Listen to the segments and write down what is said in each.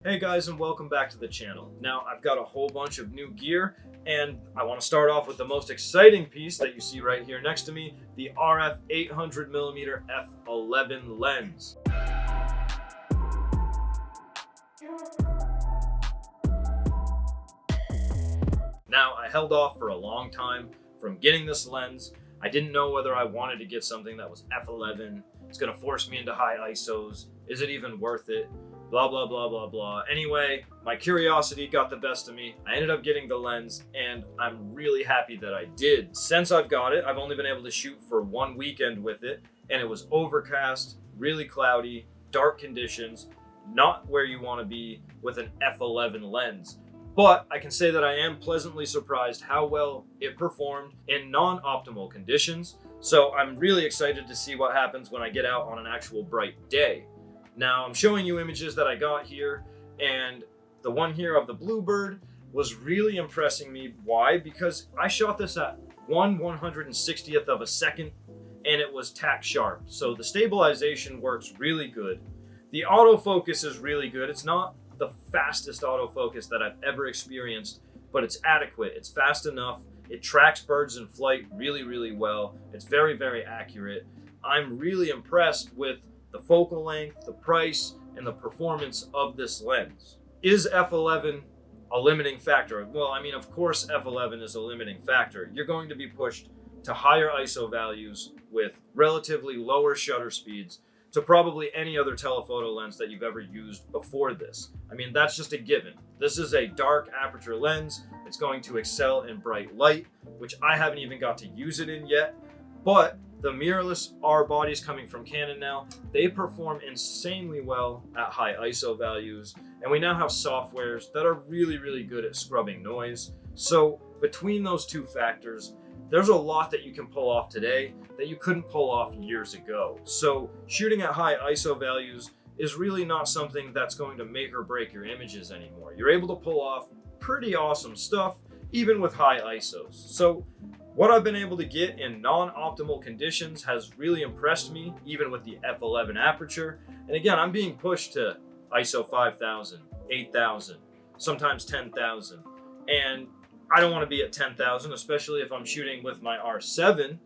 Hey guys, and welcome back to the channel. Now I've got a whole bunch of new gear, and I want to start off with the most exciting piece that you see right here next to me, the RF 800mm f11 lens. Now I held off for a long time from getting this lens. I didn't know whether I wanted to get something that was f11. It's going to force me into high ISOs. Is it even worth it? Blah, blah, blah, blah, blah. Anyway, my curiosity got the best of me. I ended up getting the lens, and I'm really happy that I did. Since I've got it, I've only been able to shoot for one weekend with it, and it was overcast, really cloudy, dark conditions, not where you want to be with an f11 lens. But I can say that I am pleasantly surprised how well it performed in non-optimal conditions. So I'm really excited to see what happens when I get out on an actual bright day. Now I'm showing you images that I got here, and the one here of the Bluebird was really impressing me. Why? Because I shot this at 1/160th of a second, and it was tack sharp. So the stabilization works really good. The autofocus is really good. It's not the fastest autofocus that I've ever experienced, but it's adequate. It's fast enough. It tracks birds in flight really, really well. It's very, very accurate. I'm really impressed with the focal length, the price, and the performance of this lens. Is f11 a limiting factor? Well, I mean, of course f11 is a limiting factor. You're going to be pushed to higher ISO values with relatively lower shutter speeds to probably any other telephoto lens that you've ever used before this. I mean, that's just a given. This is a dark aperture lens. It's going to excel in bright light, which I haven't even got to use it in yet, but the mirrorless R bodies coming from Canon now, they perform insanely well at high ISO values, and we now have softwares that are really, really good at scrubbing noise. So between those two factors, there's a lot that you can pull off today that you couldn't pull off years ago. So shooting at high ISO values is really not something that's going to make or break your images anymore. You're able to pull off pretty awesome stuff, even with high ISOs. So what I've been able to get in non-optimal conditions has really impressed me, even with the f11 aperture. And again, I'm being pushed to ISO 5000, 8000, sometimes 10,000. And I don't want to be at 10,000, especially if I'm shooting with my R7.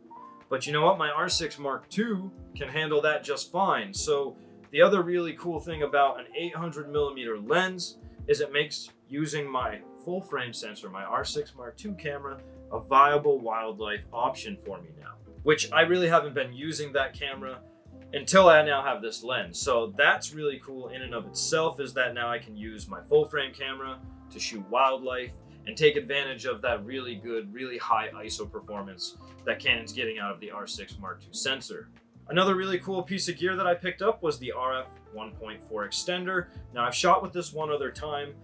But you know what? My R6 Mark II can handle that just fine. So the other really cool thing about an 800mm lens is it makes using my full frame sensor, my R6 Mark II camera, a viable wildlife option for me now, which I really haven't been using that camera until I now have this lens. So that's really cool in and of itself, is that now I can use my full frame camera to shoot wildlife and take advantage of that really good, really high ISO performance that Canon's getting out of the R6 Mark II sensor. Another really cool piece of gear that I picked up was the RF 1.4 extender. Now I've shot with this one other time.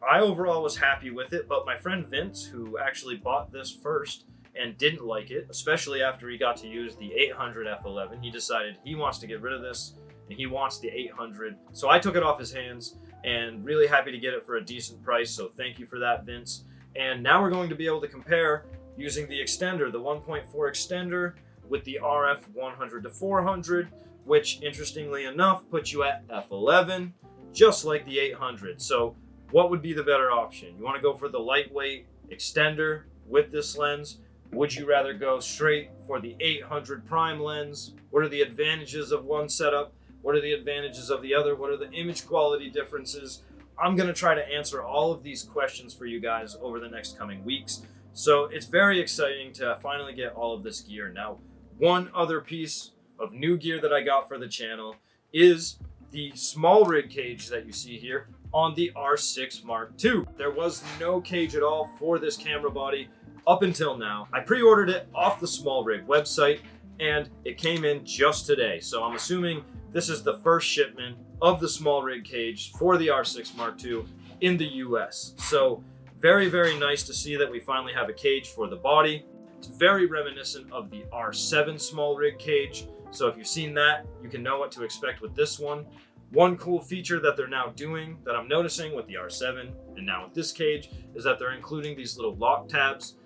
I overall was happy with it, but my friend Vince, who actually bought this first and didn't like it, especially after he got to use the 800 f11, he decided he wants to get rid of this and he wants the 800. So I took it off his hands, and really happy to get it for a decent price. So thank you for that, Vince. And now we're going to be able to compare using the extender, the 1.4 extender, with the RF 100 to 400, which interestingly enough puts you at f11, just like the 800. So what would be the better option? You want to go for the lightweight extender with this lens? Would you rather go straight for the 800 prime lens? What are the advantages of one setup? What are the advantages of the other? What are the image quality differences? I'm going to try to answer all of these questions for you guys over the next coming weeks. So it's very exciting to finally get all of this gear. Now, one other piece of new gear that I got for the channel is the SmallRig Cage that you see here on the R6 Mark II. There was no cage at all for this camera body up until now. I pre-ordered it off the SmallRig website, and it came in just today. So I'm assuming this is the first shipment of the SmallRig Cage for the R6 Mark II in the US. So very, very nice to see that we finally have a cage for the body. It's very reminiscent of the R7 SmallRig Cage. So if you've seen that, you can know what to expect with this one. One cool feature that they're now doing, that I'm noticing with the R7 and now with this cage, is that they're including these little lock tabs.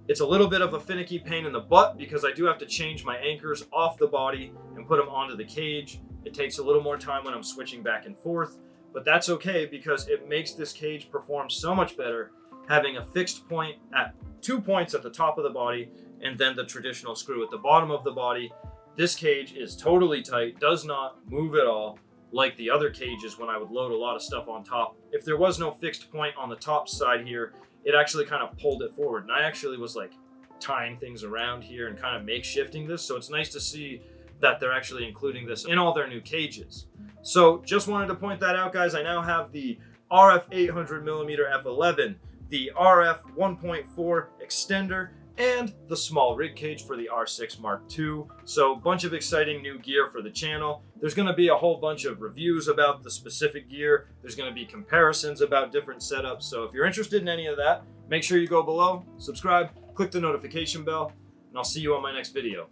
It's a little bit of a finicky pain in the butt because I do have to change my anchors off the body and put them onto the cage. It takes a little more time when I'm switching back and forth, but that's okay because it makes this cage perform so much better having a fixed point at 2 points at the top of the body and then the traditional screw at the bottom of the body. This cage is totally tight, does not move at all like the other cages when I would load a lot of stuff on top. If there was no fixed point on the top side here, it actually kind of pulled it forward. And I actually was like tying things around here and kind of makeshifting this. So it's nice to see that they're actually including this in all their new cages. So just wanted to point that out, guys. I now have the RF 800mm f11, the RF 1.4 extender, and the SmallRig Cage for the R6 Mark II. So bunch of exciting new gear for the channel. There's gonna be a whole bunch of reviews about the specific gear. There's gonna be comparisons about different setups. So if you're interested in any of that, make sure you go below, subscribe, click the notification bell, and I'll see you on my next video.